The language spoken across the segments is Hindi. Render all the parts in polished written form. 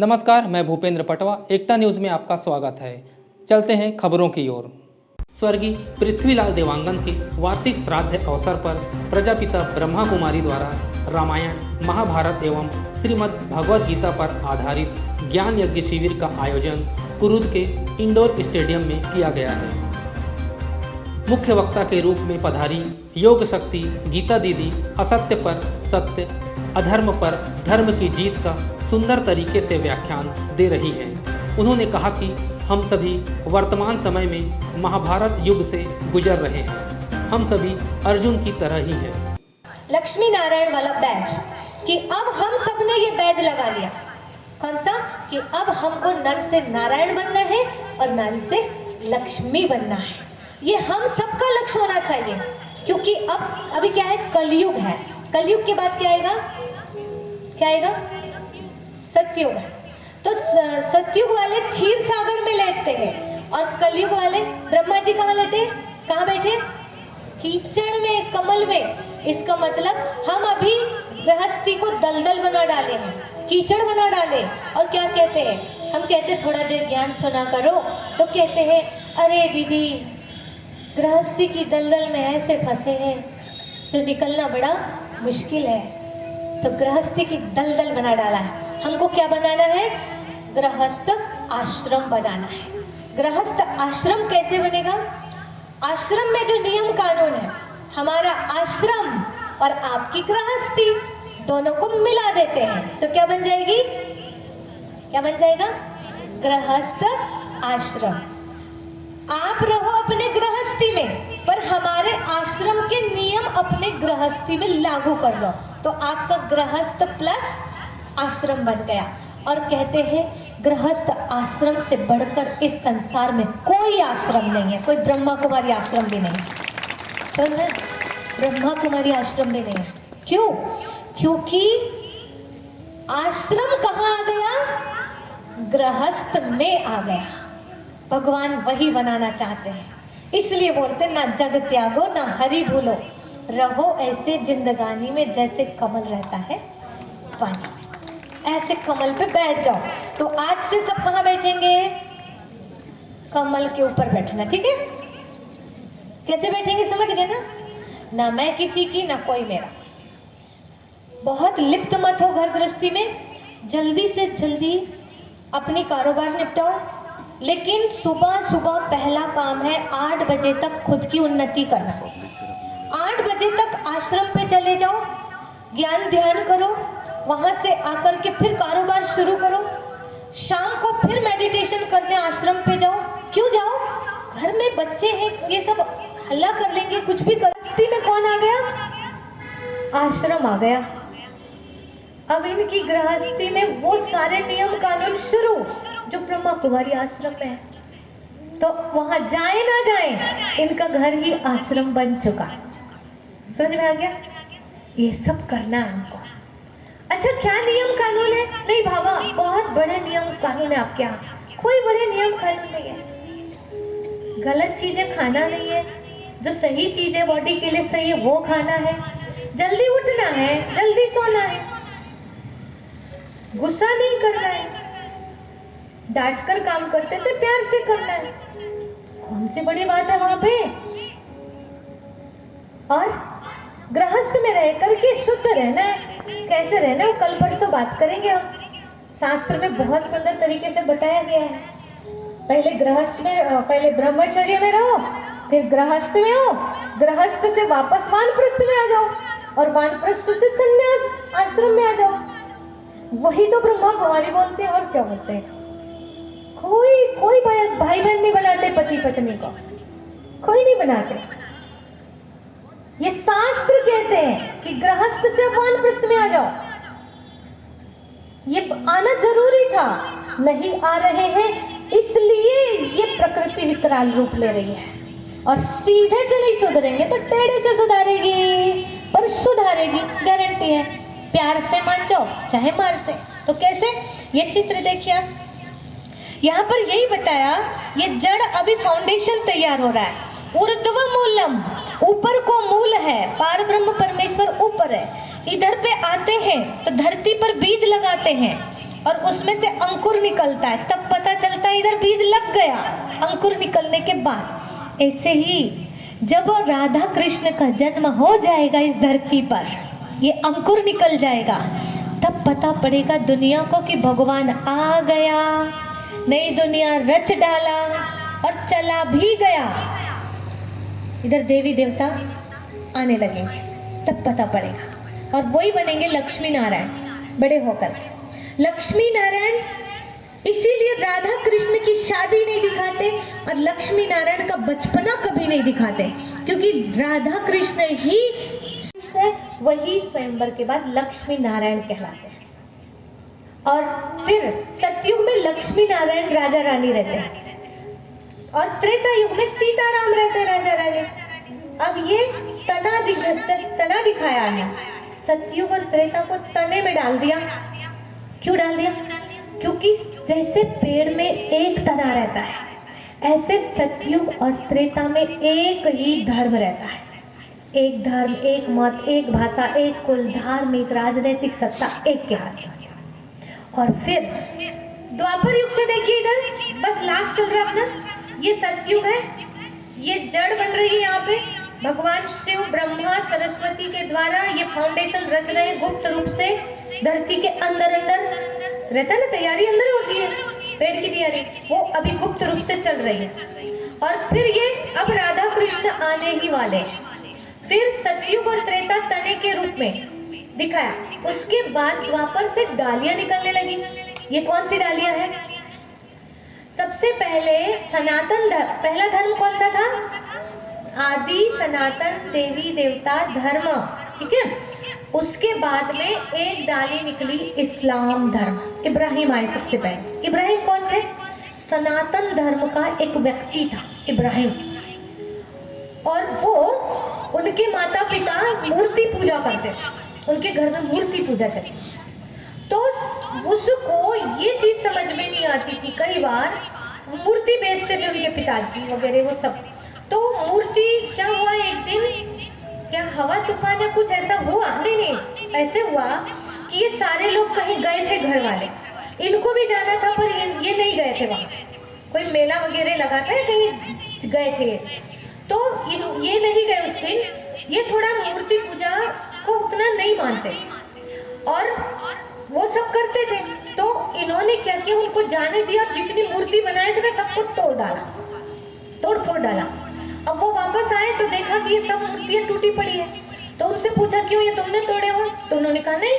नमस्कार, मैं भूपेंद्र पटवा, एकता न्यूज़ में आपका स्वागत है। चलते हैं खबरों की ओर। स्वर्गीय पृथ्वीलाल देवांगन के वार्षिक श्राद्ध अवसर पर प्रजापिता ब्रह्मा कुमारी द्वारा रामायण, महाभारत एवं श्रीमद् भगवद गीता पर आधारित ज्ञान यज्ञ शिविर का आयोजन कुरुद के इंडोर स्टेडियम में किया गया है। मुख्य वक्ता के रूप में पधारी योग शक्ति गीता दीदी असत्य पर सत्य, अधर्म पर धर्म की जीत का सुंदर तरीके से व्याख्यान दे रही हैं। उन्होंने कहा कि हम सभी वर्तमान समय में महाभारत युग से गुजर रहे हैं। हम सभी अर्जुन की तरह ही हैं। लक्ष्मी नारायण वाला बैज कि अब हम सब ने ये बैज लगा लिया। कौन सा? कि अब हमको नर से नारायण बनना है और नारी से लक्ष्मी बनना है। ये हम सबका लक्ष्य होना चाहिए, क्योंकि अब अभी क्या है, कलयुग है। कलयुग के बाद क्या आएगा? क्या आएगा? सतयुग है। तो सतयुग वाले क्षीर सागर में लेटते हैं और कलयुग वाले ब्रह्मा जी कहाँ लेटे? कहाँ बैठे? कीचड़ में, कमल में। इसका मतलब हम अभी गृहस्थी को दलदल बना डाले हैं, कीचड़ बना डाले। और क्या कहते हैं? हम कहते हैं थोड़ा देर ज्ञान सुना करो, तो कहते हैं अरे दीदी गृहस्थी की दलदल में ऐसे फंसे हैं तो निकलना बड़ा मुश्किल है। तो गृहस्थी की दलदल बना डाला है। हमको क्या बनाना है? गृहस्थ आश्रम बनाना है। गृहस्थ आश्रम कैसे बनेगा? आश्रम में जो नियम कानून है, हमारा आश्रम और आपकी गृहस्थी दोनों को मिला देते हैं तो क्या बन जाएगी? क्या बन जाएगा? गृहस्थ आश्रम। आप रहो अपने गृहस्थी में, पर हमारे आश्रम के नियम अपने गृहस्थी में लागू कर लो, तो आपका गृहस्थ प्लस आश्रम बन गया। और कहते हैं गृहस्थ आश्रम से बढ़कर इस संसार में कोई आश्रम नहीं है, कोई ब्रह्मा कुमारी आश्रम भी नहीं है। तो ना, ब्रह्मा कुमारी आश्रम भी नहीं है। क्यों? क्योंकि आश्रम कहाँ आ गया? गृहस्थ में आ गया। भगवान वही बनाना चाहते हैं, इसलिए बोलते ना जग त्यागो ना हरि भूलो, रहो ऐसे जिंदगानी में जैसे कमल रहता है पानी में। ऐसे कमल पे बैठ जाओ। तो आज से सब कहाँ बैठेंगे? कमल के ऊपर बैठना, ठीक है? कैसे बैठेंगे समझ गए ना? ना मैं किसी की, ना कोई मेरा। बहुत लिप्त मत हो घर गृहस्थी में। जल्दी से जल्दी अपनी कारोबार निपटाओ, लेकिन सुबह सुबह पहला काम है 8 बजे तक खुद की उन्नति करना। 8 बजे तक आश्रम पे चले जाओ, ज्ञान ध्यान करो, वहां से आकर के फिर कारोबार शुरू करो। शाम को फिर मेडिटेशन करने आश्रम पे जाओ। क्यों जाओ? घर में बच्चे हैं, ये सब हल्ला कर लेंगे, कुछ भी। गृहस्थी में कौन आ गया? आश्रम आ गया। अब इनकी गृहस्थी में वो सारे नियम कानून शुरू जो ब्रह्मा कुमारी आश्रम में है। तो वहां जाए ना जाए, इनका घर ही आश्रम बन चुका। समझ में आ गया? ये सब करना है हमको। अच्छा, क्या नियम कानून है? नहीं बाबा, बहुत बड़े नियम कानून है आपके यहाँ। कोई बड़े नियम कानून नहीं है। गलत चीजें खाना नहीं है, जो सही चीज है बॉडी के लिए सही है वो खाना है। जल्दी उठना है, जल्दी सोना है, गुस्सा नहीं करना है, डांट कर काम करते थे प्यार से करना है। कौन सी बड़ी बात है वहां पे? और गृहस्थ में रह करके शुद्ध रहना है। कैसे रहना है कल परसों बात करेंगे हम। शास्त्र में बहुत सुंदर तरीके से बताया गया है। पहले गृहस्थ में, पहले ब्रह्मचर्य में रहो, फिर गृहस्थ में हो, गृहस्थ से वापस वानप्रस्थ में आ जाओ, और वानप्रस्थ से संन्यास आश्रम में आ जाओ। वही तो ब्रह्मा कुमारी बोलते हैं। और क्या बोलते हैं? कोई भाई बहन नहीं बनाते पति पत्नी को, कोई नहीं बनाते। ये शास्त्र कहते हैं कि गृहस्थ से वानप्रस्थ में आ जाओ। ये आना जरूरी था, नहीं आ रहे हैं, इसलिए ये प्रकृति विकराल रूप ले रही है। और सीधे से नहीं सुधरेंगे तो टेढ़े से सुधारेगी, पर सुधारेगी, गारंटी है। प्यार से मान जाओ चाहे मार से। तो कैसे? ये चित्र देखिए आप, यहाँ पर यही बताया, ये जड़ अभी फाउंडेशन तैयार हो रहा है। ऊर्ध्व मूलम, ऊपर को मूल है, पार ब्रह्म परमेश्वर ऊपर है। इधर पे आते हैं तो धरती पर बीज लगाते हैं, और उसमें से अंकुर निकलता है, तब पता चलता है इधर बीज लग गया। अंकुर निकलने के बाद ऐसे ही जब राधा कृष्ण का जन्म हो जाएगा इस धरती पर, ये अंकुर निकल जाएगा, तब पता पड़ेगा दुनिया को कि भगवान आ गया, नई दुनिया रच डाला और चला भी गया। इधर देवी देवता आने लगेंगे, तब पता पड़ेगा, और वही बनेंगे लक्ष्मी नारायण बड़े होकर। लक्ष्मी नारायण इसीलिए राधा कृष्ण की शादी नहीं दिखाते और लक्ष्मी नारायण का बचपना कभी नहीं दिखाते, क्योंकि राधा कृष्ण ही वही स्वयंवर के बाद लक्ष्मी नारायण कहलाते हैं। और फिर सतयुग में लक्ष्मी नारायण राजा रानी रहते हैं और त्रेता युग में सीताराम रहते हैं राजा रानी। अब ये तना दिखाया है, सतयुग और त्रेता को तने में डाल दिया। क्यों डाल दिया? क्योंकि जैसे पेड़ में एक तना रहता है, ऐसे सतयुग और त्रेता में एक ही धर्म रहता है। एक धर्म, एक मत, एक भाषा, एक कुल, धार्मिक राजनीतिक सत्ता एक के हाथ में। और फिर द्वापर युग से देखिए, इधर बस लास्ट चल रहा है अपना, ये सतयुग है, ये जड़ बन रही है। यहाँ पे भगवान शिव ब्रह्मा सरस्वती के द्वारा ये फाउंडेशन रच रहे हैं गुप्त रूप से, धरती के अंदर अंदर रहता है ना, तैयारी अंदर होती है पेड़ की तैयारी, वो अभी गुप्त रूप से चल रही है। और फिर ये अब राधा कृष्ण आने ही वाले हैं। फिर सतयुग और त्रेता तने के रूप में दिखाया, उसके बाद द्वापर से डालियां निकलने लगी। ये कौन सी डालियां हैं? सबसे पहले सनातन धर्म, पहला धर्म कौन सा था? आदि सनातन देवी देवता धर्म, ठीक है। उसके बाद में एक डाली निकली इस्लाम धर्म, इब्राहिम आए सबसे पहले। इब्राहिम कौन थे? सनातन धर्म का एक व्यक्ति था इब्राहिम, और वो उनके माता पिता मूर्ति पूजा करते थे, उनके घर में मूर्ति पूजा चलती। तो उसको ये चीज समझ में नहीं आती थी, कई बार मूर्ति बेचते थे उनके पिताजी वगैरह वो सब। तो मूर्ति क्या हुआ, एक दिन क्या हवा तूफान या कुछ ऐसा हुआ, नहीं ऐसे हुआ कि ये सारे लोग कहीं गए थे, घर वाले इनको भी जाना था पर ये नहीं गए थे, वहाँ कोई मेला वगैरह लगा था, कहीं गए थे। तो ये नहीं गए उस दिन, ये थोड़ा मूर्ति पूजा को उतना नहीं मानते और वो सब करते थे। तो इन्होंने क्या किया, उनको जाने दिया, जितनी मूर्ति बनाए थे ना सबको तोड़ फोड़ डाला। अब वो वापस आए तो देखा कि ये सब मूर्तियां टूटी पड़ी है। तो उनसे पूछा क्यों ये तुमने तोड़े हो? तो उन्होंने कहा नहीं।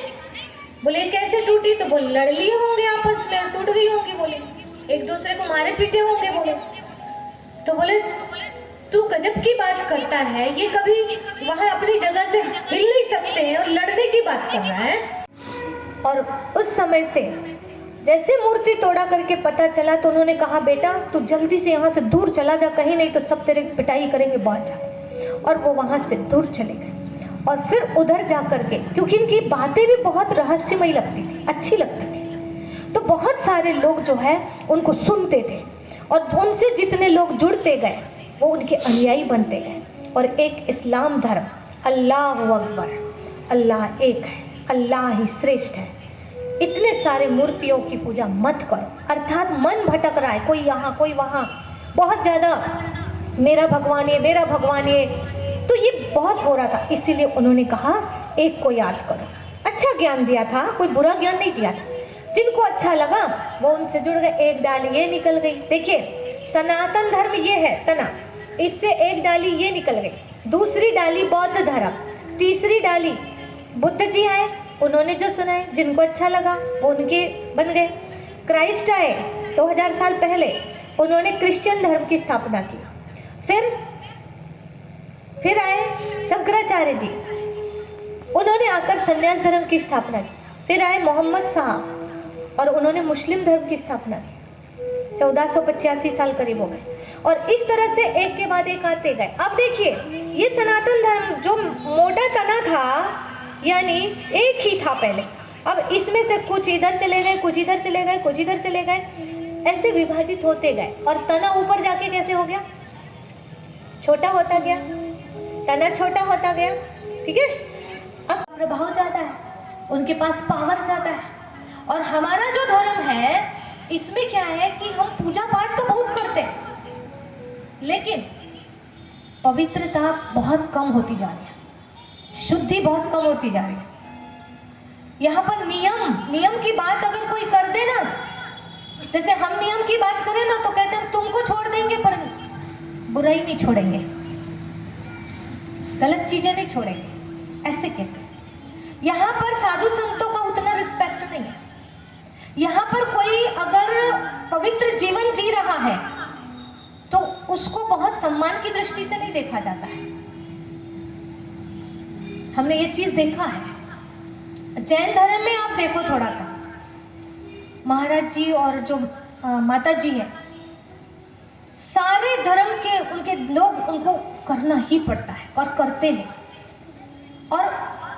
बोले कैसे टूटी? तो बोले लड़ लिए होंगे आपस में, टूट गई होंगी, बोले एक दूसरे को मारे पीटे होंगे, बोले। तो बोले तू गजब की बात करता है, ये कभी वहां अपनी जगह से हिल नहीं सकते हैं और लड़ने की बात कर रहा है। और उस समय से जैसे मूर्ति तोड़ा करके पता चला तो उन्होंने कहा बेटा तू जल्दी से यहाँ से दूर चला जा, कहीं नहीं तो सब तेरे पिटाई करेंगे, बात जा। और वो वहाँ से दूर चले गए। और फिर उधर जा करके, क्योंकि इनकी बातें भी बहुत रहस्यमयी लगती थी, अच्छी लगती थी, तो बहुत सारे लोग जो है उनको सुनते थे और उनसे जितने लोग जुड़ते गए वो उनके अनुयायी बनते गए। और एक इस्लाम धर्म, अल्लाह अकबर, अल्लाह एक है, अल्लाह ही श्रेष्ठ है, इतने सारे मूर्तियों की पूजा मत करो। अर्थात मन भटक रहा है, कोई यहाँ कोई वहाँ, बहुत ज़्यादा मेरा भगवान ये, मेरा भगवान ये, तो ये बहुत हो रहा था। इसीलिए उन्होंने कहा एक को याद करो। अच्छा ज्ञान दिया था, कोई बुरा ज्ञान नहीं दिया था। जिनको अच्छा लगा वो उनसे जुड़ गए, एक डाली ये निकल गई। देखिए सनातन धर्म ये है तना, इससे एक डाली ये निकल गई, दूसरी डाली बौद्ध धर्म, तीसरी डाली बुद्ध जी आए, उन्होंने जो सुनाए जिनको अच्छा लगा वो उनके बन गए। क्राइस्ट आए 2000 साल पहले, उन्होंने क्रिश्चियन धर्म की स्थापना की। फिर आए शंकराचार्य जी, उन्होंने आकर संन्यास धर्म की स्थापना की। फिर आए मोहम्मद साहब और उन्होंने मुस्लिम धर्म की स्थापना की। 1485 साल करीब हो गए और इस तरह से एक के बाद एक आते गए। अब देखिए ये सनातन धर्म जो मोटा तना था, यानी एक ही था पहले, अब इसमें से कुछ इधर चले गए, कुछ इधर चले गए, कुछ इधर चले गए, ऐसे विभाजित होते गए और तना ऊपर जाके कैसे हो गया, छोटा होता गया, तना छोटा होता गया, ठीक है। अब प्रभाव ज़्यादा है, उनके पास पावर ज़्यादा है और हमारा जो धर्म है इसमें क्या है कि हम पूजा पाठ तो बहुत करते हैं, लेकिन पवित्रता बहुत कम होती जा रही है, शुद्धि बहुत कम होती जा रही है। यहाँ पर नियम की बात अगर कोई कर दे ना, जैसे हम नियम की बात करें ना तो कहते हैं तुमको छोड़ देंगे पर बुराई नहीं छोड़ेंगे, गलत चीजें नहीं छोड़ेंगे, ऐसे कहते हैं। यहाँ पर साधु संतों का उतना रिस्पेक्ट नहीं है। यहाँ पर कोई अगर पवित्र जीवन जी रहा है तो उसको बहुत सम्मान की दृष्टि से नहीं देखा जाता है। हमने ये चीज देखा है। जैन धर्म में आप देखो थोड़ा सा, महाराज जी और जो माता जी है, सारे धर्म के उनके लोग उनको करना ही पड़ता है और करते हैं। और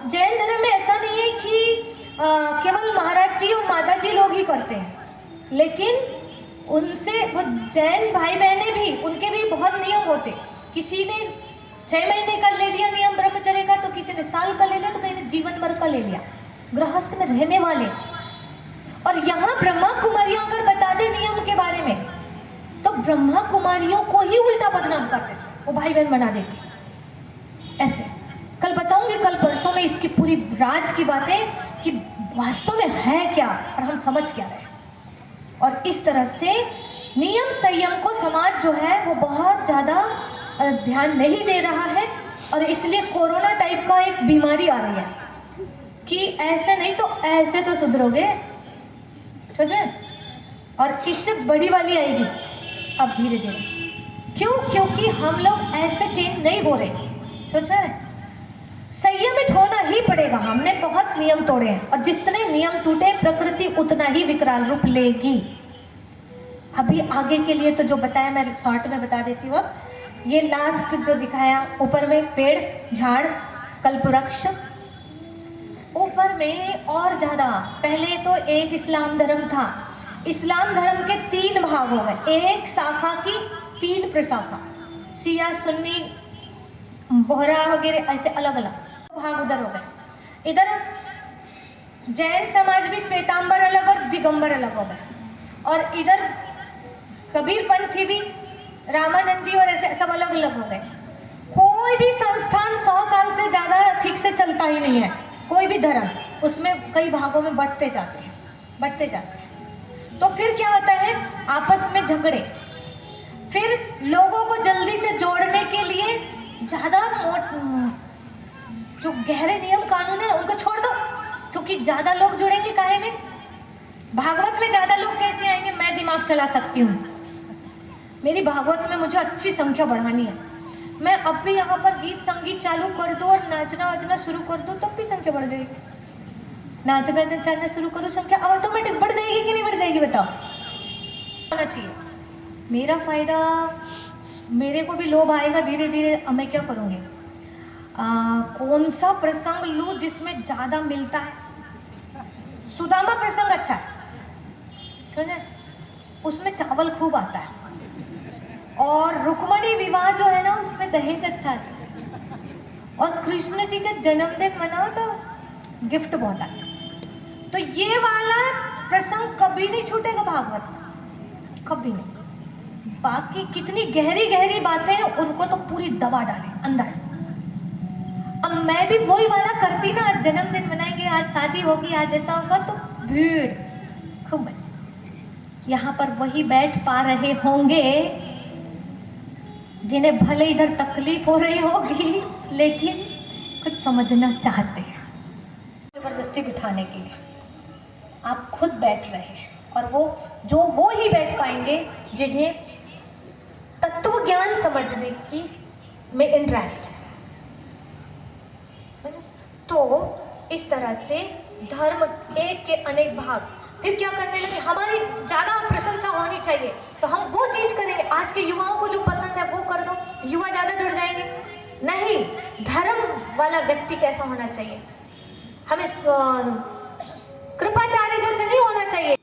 जैन धर्म में ऐसा नहीं है कि केवल महाराज जी और माता जी लोग ही करते हैं, लेकिन उनसे वो जैन भाई बहनें भी, उनके भी बहुत नियम होते। किसी ने 6 महीने का ले लिया नियम ब्रह्मचर्य का, तो किसी ने साल का ले लिया, तो कहीं ने जीवन भर का ले लिया, गृहस्थ में रहने वाले। और यहाँ ब्रह्मा कुमारियां अगर बता दे नियम के बारे में तो ब्रह्मा कुमारियों को ही उल्टा बदनाम कर देते, वो भाई बहन बना देती। ऐसे कल बताऊंगी, कल परसों में इसकी पूरी राज की बातें कि वास्तव में है क्या और हम समझ क्या रहे। और इस तरह से नियम संयम को समाज जो है वो बहुत ज़्यादा ध्यान नहीं दे रहा है, और इसलिए कोरोना टाइप का एक बीमारी आ रही है कि ऐसे नहीं तो ऐसे तो सुधरोगे, समझ में? और इससे बड़ी वाली आएगी अब धीरे धीरे। क्यों? क्योंकि हम लोग ऐसे चेंज नहीं हो रहे, समझ में? संयमित होना ही पड़ेगा। हमने बहुत नियम तोड़े हैं, और जितने नियम टूटे प्रकृति उतना ही विकराल रूप लेगी। अभी आगे के लिए तो जो बताया मैं शॉर्ट में बता देती हूँ। ये लास्ट जो दिखाया ऊपर में पेड़ झाड़ कल्पवृक्ष, ऊपर में और ज्यादा। पहले तो एक इस्लाम धर्म था, इस्लाम धर्म के 3 भाग हो गए, एक शाखा की 3 प्रशाखा, शिया सुन्नी बोहरा वगैरह ऐसे अलग अलग भाग उधर हो गए। इधर जैन समाज भी श्वेतांबर अलग और दिगंबर अलग हो गए, और इधर कबीर पंथी भी, रामानंदी और ऐसे सब अलग अलग हो गए। कोई भी संस्थान 100 साल से ज्यादा ठीक से चलता ही नहीं है, कोई भी धर्म, उसमें कई भागों में बढ़ते जाते हैं। तो फिर क्या होता है? आपस में झगड़े। फिर लोगों को जल्दी से जोड़ने के लिए ज्यादा जो गहरे नियम कानून है उनको छोड़ दो, क्योंकि ज्यादा लोग जुड़ेंगे काहे में? भागवत में ज्यादा लोग कैसे आएंगे? मैं दिमाग चला सकती हूँ, मेरी भागवत में मुझे अच्छी संख्या बढ़ानी है। मैं अब भी यहाँ पर गीत संगीत चालू कर दूँ और नाचना वाचना शुरू कर दूँ तब भी संख्या बढ़ जाएगी। नाचना नाचना शुरू करूँ, संख्या ऑटोमेटिक बढ़ जाएगी कि नहीं बढ़ जाएगी? बताओ। होना चाहिए मेरा फायदा, मेरे को भी लोभ आएगा धीरे धीरे। अब मैं क्या करूँगी? कौन सा प्रसंग लूँ जिसमें ज़्यादा मिलता है? सुदामा प्रसंग अच्छा है, समझे? उसमें चावल खूब आता है, और रुक्मणी विवाह जो है ना उसमें दहेज अच्छा है, और कृष्ण जी के जन्मदिन मनाओ तो गिफ्ट बहुत आता है। तो ये वाला प्रसंग कभी नहीं छूटेगा भागवत में, कभी नहीं। बाकी कितनी गहरी गहरी बातें हैं उनको तो पूरी दबा डाले अंदर। अब मैं भी वही वाला करती ना, आज जन्मदिन मनाएंगे, आज शादी होगी, आज ऐसा होगा, तो भीड़ खूब बनी। यहाँ पर वही बैठ पा रहे होंगे जिन्हें भले इधर तकलीफ हो रही होगी लेकिन कुछ समझना चाहते हैं। जबरदस्ती बिठाने के लिए आप खुद बैठ रहे हैं, और वो ही बैठ पाएंगे जिन्हें तत्व ज्ञान समझने की में इंटरेस्ट है। तो इस तरह से धर्म एक के अनेक भाग। फिर क्या करने लगे? हमारी ज़्यादा प्रशंसा होनी चाहिए तो हम वो चीज़ करेंगे। आज के युवाओं को जो पसंद है वो कर दो, युवा ज़्यादा जुड़ जाएंगे। नहीं, धर्म वाला व्यक्ति कैसा होना चाहिए? हमें कृपाचार्य जैसे नहीं होना चाहिए।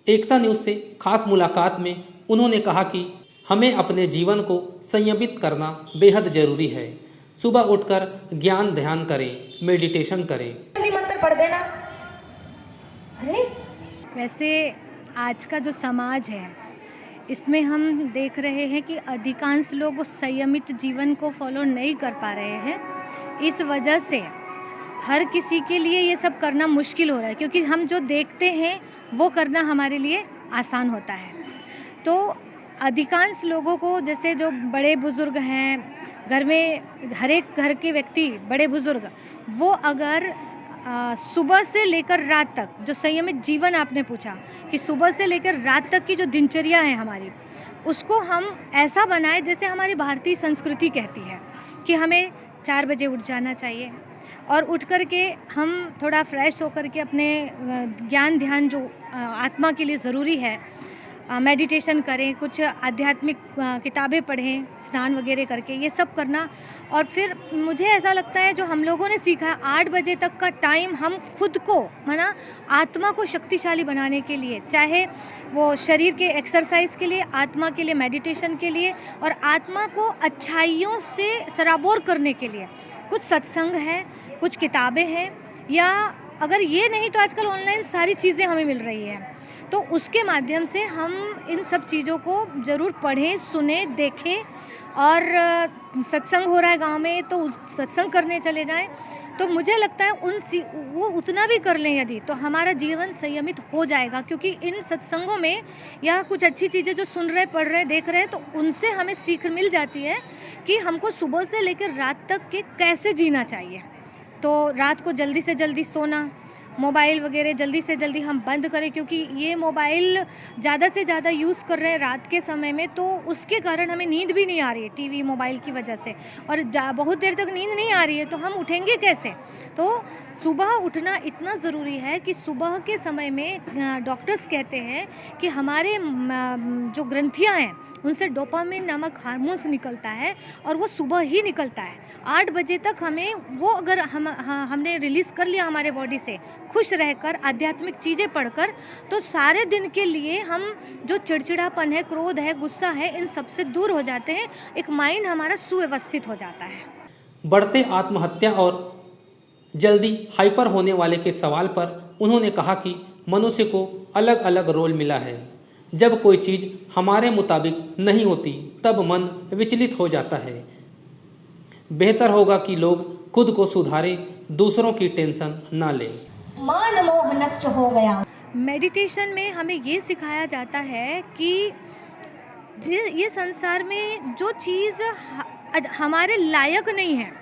एकता न्यूज़ से खास मुलाकात में उन्होंने कहा कि हमें अपने जीवन को संयमित करना बेहद जरूरी है। सुबह उठकर ज्ञान ध्यान करें, मेडिटेशन करें। मंत्र पढ़ देना, अरे वैसे आज का जो समाज है इसमें हम देख रहे हैं कि अधिकांश लोग उस संयमित जीवन को फॉलो नहीं कर पा रहे हैं। इस वजह से हर किसी के लिए ये सब करना मुश्किल हो रहा है, क्योंकि हम जो देखते हैं वो करना हमारे लिए आसान होता है। तो अधिकांश लोगों को, जैसे जो बड़े बुज़ुर्ग हैं घर में, हर एक घर के व्यक्ति बड़े बुज़ुर्ग, वो अगर सुबह से लेकर रात तक, जो संयमित जीवन आपने पूछा कि सुबह से लेकर रात तक की जो दिनचर्या है हमारी, उसको हम ऐसा बनाएं जैसे हमारी भारतीय संस्कृति कहती है कि हमें 4 बजे उठ जाना चाहिए और उठ कर के हम थोड़ा फ्रेश होकर के अपने ज्ञान ध्यान जो आत्मा के लिए ज़रूरी है, मेडिटेशन करें, कुछ आध्यात्मिक किताबें पढ़ें, स्नान वगैरह करके ये सब करना। और फिर मुझे ऐसा लगता है जो हम लोगों ने सीखा है 8 बजे तक का टाइम हम खुद को, माना आत्मा को शक्तिशाली बनाने के लिए, चाहे वो शरीर के एक्सरसाइज के लिए, आत्मा के लिए मेडिटेशन के लिए, और आत्मा को अच्छाइयों से सराबोर करने के लिए कुछ सत्संग है, कुछ किताबें हैं, या अगर ये नहीं तो आजकल ऑनलाइन सारी चीज़ें हमें मिल रही हैं, तो उसके माध्यम से हम इन सब चीज़ों को ज़रूर पढ़ें, सुने, देखें। और सत्संग हो रहा है गांव में तो सत्संग करने चले जाएं। तो मुझे लगता है वो उतना भी कर लें यदि, तो हमारा जीवन संयमित हो जाएगा, क्योंकि इन सत्संगों में या कुछ अच्छी चीज़ें जो सुन रहे, पढ़ रहे, देख रहे हैं, तो उनसे हमें सीख मिल जाती है कि हमको सुबह से लेकर रात तक के कैसे जीना चाहिए। तो रात को जल्दी से जल्दी सोना, मोबाइल वगैरह जल्दी से जल्दी हम बंद करें, क्योंकि ये मोबाइल ज़्यादा से ज़्यादा यूज़ कर रहे हैं रात के समय में, तो उसके कारण हमें नींद भी नहीं आ रही है टीवी मोबाइल की वजह से, और बहुत देर तक नींद नहीं आ रही है तो हम उठेंगे कैसे। तो सुबह उठना इतना ज़रूरी है कि सुबह के समय में डॉक्टर्स कहते हैं कि हमारे जो ग्रंथियाँ हैं उनसे डोपामिन नामक हार्मोन्स निकलता है, और वो सुबह ही निकलता है। 8 बजे तक हमें वो, अगर हमने रिलीज़ कर लिया हमारे बॉडी से, खुश रहकर आध्यात्मिक चीज़ें पढ़कर, तो सारे दिन के लिए हम जो चिड़चिड़ापन है, क्रोध है, गुस्सा है, इन सब से दूर हो जाते हैं। एक माइंड हमारा सुव्यवस्थित हो जाता है। बढ़ते आत्महत्या और जल्दी हाइपर होने वाले के सवाल पर उन्होंने कहा कि मनुष्य को अलग अलग रोल मिला है। जब कोई चीज़ हमारे मुताबिक नहीं होती तब मन विचलित हो जाता है। बेहतर होगा कि लोग खुद को सुधारें, दूसरों की टेंशन ना लें। मान मोह नष्ट हो गया। मेडिटेशन में हमें ये सिखाया जाता है कि ये संसार में जो चीज़ हमारे लायक नहीं है,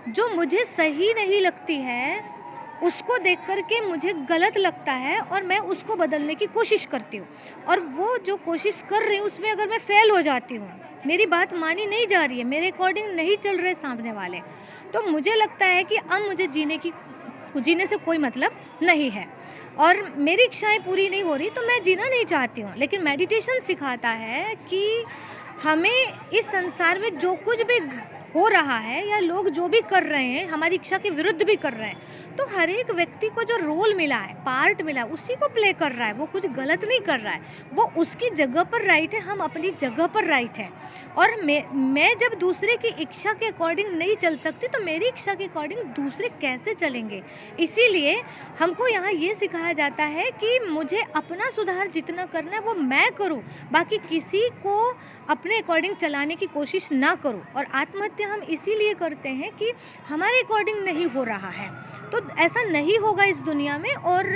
जो मुझे सही नहीं लगती है, उसको देख कर के मुझे गलत लगता है और मैं उसको बदलने की कोशिश करती हूँ, और वो जो कोशिश कर रही हूँ उसमें अगर मैं फेल हो जाती हूँ, मेरी बात मानी नहीं जा रही है, मेरे अकॉर्डिंग नहीं चल रहे सामने वाले, तो मुझे लगता है कि अब मुझे जीने से कोई मतलब नहीं है और मेरी इच्छाएं पूरी नहीं हो रही, तो मैं जीना नहीं चाहती हूँ। लेकिन मेडिटेशन सिखाता है कि हमें इस संसार में जो कुछ भी हो रहा है या लोग जो भी कर रहे हैं, हमारी इच्छा के विरुद्ध भी कर रहे हैं, तो हर एक व्यक्ति को जो रोल मिला है, पार्ट मिला है, उसी को प्ले कर रहा है। वो कुछ गलत नहीं कर रहा है, वो उसकी जगह पर राइट है, हम अपनी जगह पर राइट है। और मैं जब दूसरे की इच्छा के अकॉर्डिंग नहीं चल सकती, तो मेरी इच्छा के अकॉर्डिंग दूसरे कैसे चलेंगे। इसीलिए हमको यहाँ ये सिखाया जाता है कि मुझे अपना सुधार जितना करना है वो मैं करूँ, बाकी किसी को अपने अकॉर्डिंग चलाने की कोशिश ना करूँ। और आत्महत्या हम इसीलिए करते हैं कि हमारे अकॉर्डिंग नहीं हो रहा है, तो ऐसा नहीं होगा इस दुनिया में, और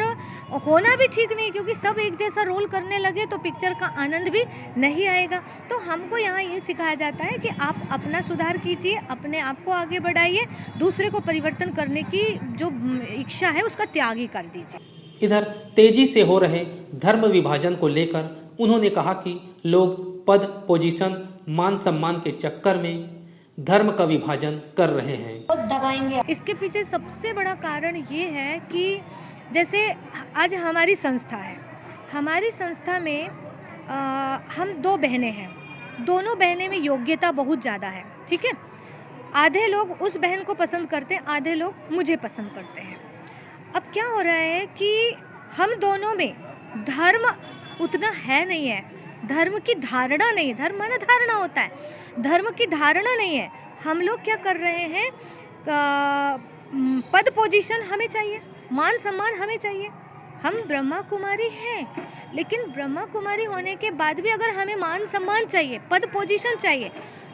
होना भी ठीक नहीं, क्योंकि सब एक जैसा रोल करने लगे तो पिक्चर का आनंद भी नहीं आएगा। तो हमको यहाँ ये सिखाया जाता है कि आप अपना सुधार कीजिए, अपने आप को आगे बढ़ाइए, दूसरे को परिवर्तन करने की जो इच्छा है उसका त्याग ही कर दीजिए। इधर तेजी से हो रहे धर्म विभाजन को लेकर उन्होंने कहा कि लोग पद, पोजीशन, मान सम्मान के चक्कर में धर्म का विभाजन कर रहे हैं। तो दबाएंगे। इसके पीछे सबसे बड़ा कारण ये है कि जैसे आज हमारी संस्था है, हमारी संस्था में हम 2 बहनें हैं, दोनों बहनें में योग्यता बहुत ज़्यादा है, ठीक है। आधे लोग उस बहन को पसंद करते हैं, आधे लोग मुझे पसंद करते हैं। अब क्या हो रहा है कि हम दोनों में धर्म उतना है नहीं है, धर्म की धारणा नहीं है। धर्म माना धारणा होता है, धर्म की धारणा नहीं है। हम लोग क्या कर रहे हैं, पद पोजीशन हमें चाहिए, मान सम्मान हमें चाहिए, हम ब्रह्मा कुमारी हैं, लेकिन ब्रह्मा कुमारी होने के बाद भी अगर हमें मान सम्मान चाहिए, पद पोजीशन चाहिए,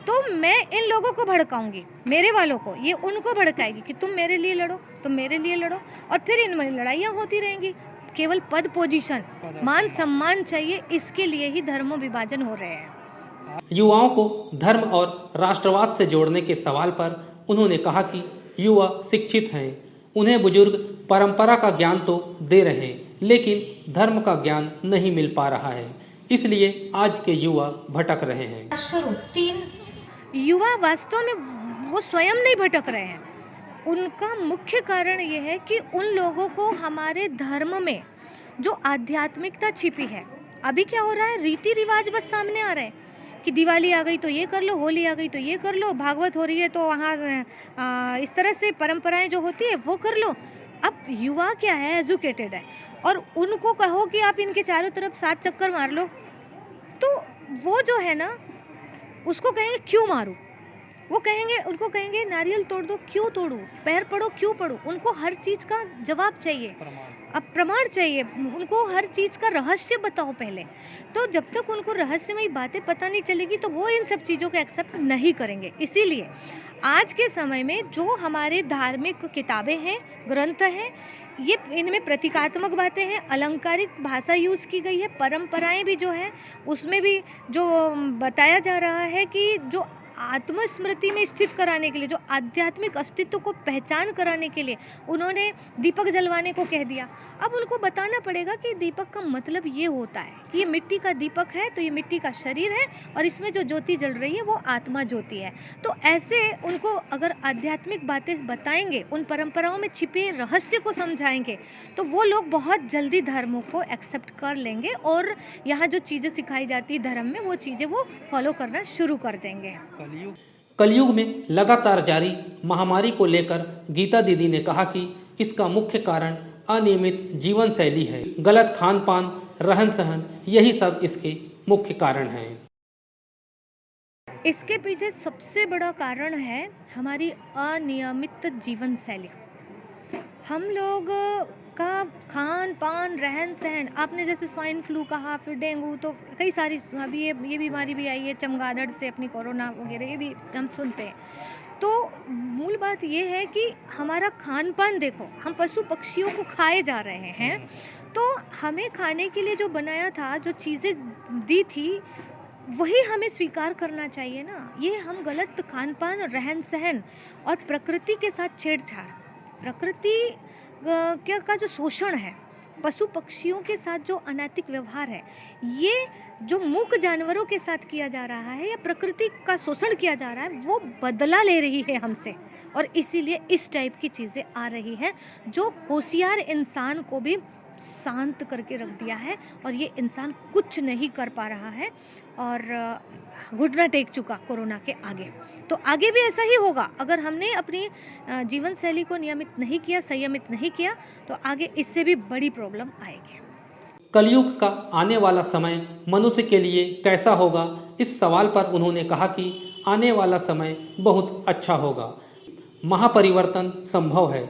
तो मैं इन लोगों को भड़काऊंगी, मेरे वालों को, ये उनको भड़काएगी कि तुम मेरे लिए लड़ो, तुम मेरे लिए लड़ो, और फिर इनमें लड़ाइयाँ होती रहेंगी। केवल पद पोजीशन, मान सम्मान चाहिए, इसके लिए ही धर्म विभाजन हो रहे हैं। युवाओं को धर्म और राष्ट्रवाद से जोड़ने के सवाल पर उन्होंने कहा कि युवा शिक्षित हैं, उन्हें बुजुर्ग परंपरा का ज्ञान तो दे रहे हैं, लेकिन धर्म का ज्ञान नहीं मिल पा रहा है, इसलिए आज के युवा भटक रहे हैं। शुरू 3 युवा वास्तव में वो स्वयं नहीं भटक रहे हैं, उनका मुख्य कारण ये है कि उन लोगों को हमारे धर्म में जो आध्यात्मिकता छिपी है, अभी क्या हो रहा है, रीति रिवाज बस सामने आ रहे हैं कि दिवाली आ गई तो ये कर लो, होली आ गई तो ये कर लो, भागवत हो रही है तो वहाँ इस तरह से परंपराएं जो होती है वो कर लो। अब युवा क्या है, एजुकेटेड है, और उनको कहो कि आप इनके चारों तरफ 7 चक्कर मार लो, तो वो जो है ना उसको कहेंगे क्यों मारूं, वो कहेंगे, उनको कहेंगे नारियल तोड़ दो, क्यों तोड़ूं, पैर पड़ो, क्यों पड़ो। उनको हर चीज़ का जवाब चाहिए, अब प्रमाण चाहिए, उनको हर चीज़ का रहस्य बताओ पहले। तो जब तक उनको रहस्यमयी बातें पता नहीं चलेगी तो वो इन सब चीज़ों को एक्सेप्ट नहीं करेंगे। इसीलिए आज के समय में जो हमारे धार्मिक किताबें हैं, ग्रंथ हैं, ये इनमें प्रतीकात्मक बातें हैं, अलंकारिक भाषा यूज़ की गई है, परंपराएं भी जो है उसमें भी जो बताया जा रहा है कि जो आत्मस्मृति में स्थित कराने के लिए, जो आध्यात्मिक अस्तित्व को पहचान कराने के लिए उन्होंने दीपक जलवाने को कह दिया। अब उनको बताना पड़ेगा कि दीपक का मतलब ये होता है कि ये मिट्टी का दीपक है, तो ये मिट्टी का शरीर है और इसमें जो ज्योति जल रही है वो आत्मा ज्योति है। तो ऐसे उनको अगर आध्यात्मिक बातें बताएंगे, उन परंपराओं में छिपे रहस्य को समझाएंगे, तो वो लोग बहुत जल्दी धर्मों को एक्सेप्ट कर लेंगे और यहाँ जो चीज़ें सिखाई जाती है धर्म में, वो चीज़ें वो फॉलो करना शुरू कर देंगे। कलयुग में लगातार जारी महामारी को लेकर गीता दीदी ने कहा कि इसका मुख्य कारण अनियमित जीवन शैली है, गलत खान पान, रहन सहन, यही सब इसके मुख्य कारण हैं। इसके पीछे सबसे बड़ा कारण है हमारी अनियमित जीवन शैली। हम लोग का खान पान, रहन सहन, आपने जैसे स्वाइन फ्लू कहा, फिर डेंगू, तो कई सारी अभी ये बीमारी भी आई है चमगादड़ से, अपनी कोरोना वगैरह, ये भी हम सुनते हैं। तो मूल बात ये है कि हमारा खान पान देखो, हम पशु पक्षियों को खाए जा रहे हैं, तो हमें खाने के लिए जो बनाया था, जो चीज़ें दी थी, वही हमें स्वीकार करना चाहिए ना। ये हम गलत खान पान, रहन सहन और प्रकृति के साथ छेड़छाड़, प्रकृति का जो शोषण है, पशु पक्षियों के साथ जो अनैतिक व्यवहार है, ये जो मूक जानवरों के साथ किया जा रहा है या प्रकृति का शोषण किया जा रहा है, वो बदला ले रही है हमसे, और इसीलिए इस टाइप की चीज़ें आ रही है जो होशियार इंसान को भी शांत करके रख दिया है, और ये इंसान कुछ नहीं कर पा रहा है और घुटना टेक चुका कोरोना के आगे। तो आगे भी ऐसा ही होगा, अगर हमने अपनी जीवन शैली को नियमित नहीं किया, संयमित नहीं किया, तो आगे इससे भी बड़ी प्रॉब्लम आएगी। कलयुग का आने वाला समय मनुष्य के लिए कैसा होगा, इस सवाल पर उन्होंने कहा कि आने वाला समय बहुत अच्छा होगा, महापरिवर्तन संभव है,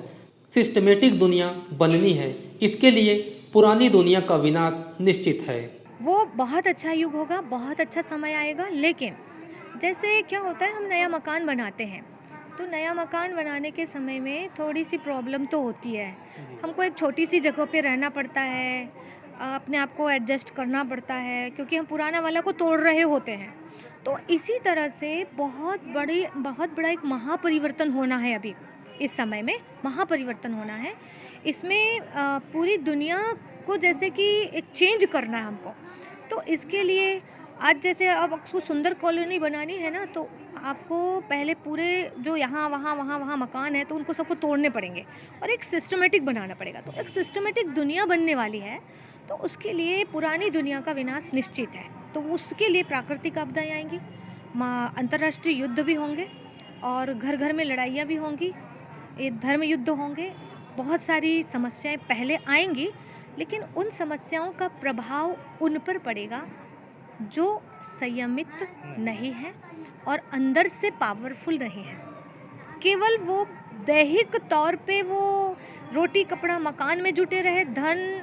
सिस्टमेटिक दुनिया बननी है, इसके लिए पुरानी दुनिया का विनाश निश्चित है। वो बहुत अच्छा युग होगा, बहुत अच्छा समय आएगा। लेकिन जैसे क्या होता है, हम नया मकान बनाते हैं, तो नया मकान बनाने के समय में थोड़ी सी प्रॉब्लम तो होती है, हमको एक छोटी सी जगह पे रहना पड़ता है, अपने आप को एडजस्ट करना पड़ता है, क्योंकि हम पुराना वाला को तोड़ रहे होते हैं। तो इसी तरह से बहुत बड़ा एक महापरिवर्तन होना है, अभी इस समय में महापरिवर्तन होना है। इसमें पूरी दुनिया को जैसे कि एक चेंज करना है हमको। तो इसके लिए आज जैसे अब आपको सुंदर कॉलोनी बनानी है ना, तो आपको पहले पूरे जो यहाँ वहाँ मकान है, तो उनको सबको तोड़ने पड़ेंगे और एक सिस्टमेटिक बनाना पड़ेगा। तो एक सिस्टमेटिक दुनिया बनने वाली है, तो उसके लिए पुरानी दुनिया का विनाश निश्चित है। तो उसके लिए प्राकृतिक आपदाएं आएंगी, अंतर्राष्ट्रीय युद्ध भी होंगे, और घर घर में लड़ाइयाँ भी होंगी, ये धर्म युद्ध होंगे, बहुत सारी समस्याएं पहले आएंगी, लेकिन उन समस्याओं का प्रभाव उन पर पड़ेगा जो संयमित नहीं है और अंदर से पावरफुल नहीं है। केवल वो दैहिक तौर पे वो रोटी कपड़ा मकान में जुटे रहे, धन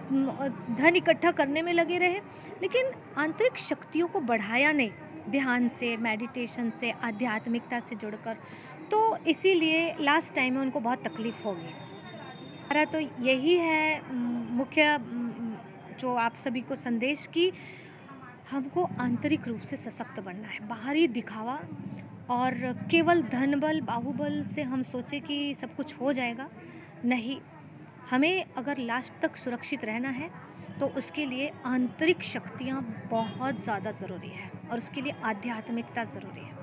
धन इकट्ठा करने में लगे रहे, लेकिन आंतरिक शक्तियों को बढ़ाया नहीं, ध्यान से, मेडिटेशन से, आध्यात्मिकता से जुड़कर। तो इसीलिए लास्ट टाइम में उनको बहुत तकलीफ़ होगी। हमारा तो यही है मुख्य जो आप सभी को संदेश कि हमको आंतरिक रूप से सशक्त बनना है। बाहरी दिखावा और केवल धन बल, बाहुबल से हम सोचे कि सब कुछ हो जाएगा, नहीं। हमें अगर लास्ट तक सुरक्षित रहना है तो उसके लिए आंतरिक शक्तियाँ बहुत ज़्यादा ज़रूरी है और उसके लिए आध्यात्मिकता ज़रूरी है।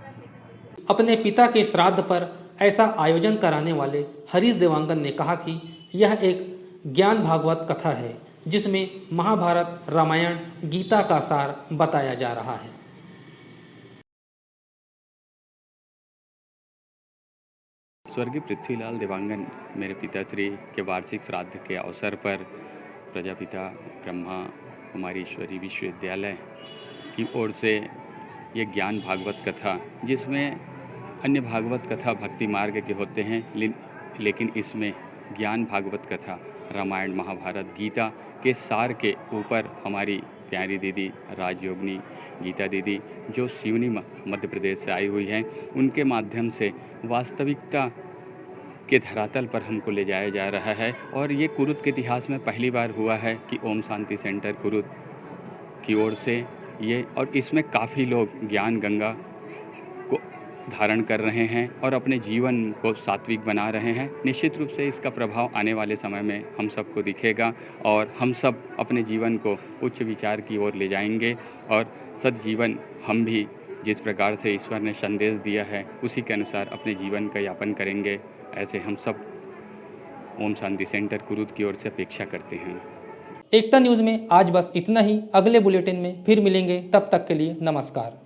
अपने पिता के श्राद्ध पर ऐसा आयोजन कराने वाले हरीश देवांगन ने कहा कि यह एक ज्ञान भागवत कथा है जिसमें महाभारत, रामायण, गीता का सार बताया जा रहा है। स्वर्गीय पृथ्वीलाल देवांगन मेरे पिताश्री के वार्षिक श्राद्ध के अवसर पर प्रजापिता ब्रह्मा कुमारी ईश्वरी विश्वविद्यालय की ओर से ये ज्ञान भागवत कथा, जिसमें अन्य भागवत कथा भक्ति मार्ग के होते हैं, लेकिन इसमें ज्ञान भागवत कथा रामायण, महाभारत, गीता के सार के ऊपर हमारी प्यारी दीदी राजयोगिनी गीता दीदी, जो सिवनी मध्य प्रदेश से आई हुई हैं, उनके माध्यम से वास्तविकता के धरातल पर हमको ले जाया जा रहा है। और ये कुरुद के इतिहास में पहली बार हुआ है कि ओम शांति सेंटर कुरुद की ओर से ये, और इसमें काफ़ी लोग ज्ञान गंगा को धारण कर रहे हैं और अपने जीवन को सात्विक बना रहे हैं। निश्चित रूप से इसका प्रभाव आने वाले समय में हम सबको दिखेगा और हम सब अपने जीवन को उच्च विचार की ओर ले जाएंगे और सद्जीवन हम भी जिस प्रकार से ईश्वर ने संदेश दिया है उसी के अनुसार अपने जीवन का यापन करेंगे। ऐसे हम सब ओम शांति सेंटर कुरुद की ओर से अपेक्षा करते हैं। एकता न्यूज़ में आज बस इतना ही। अगले बुलेटिन में फिर मिलेंगे, तब तक के लिए नमस्कार।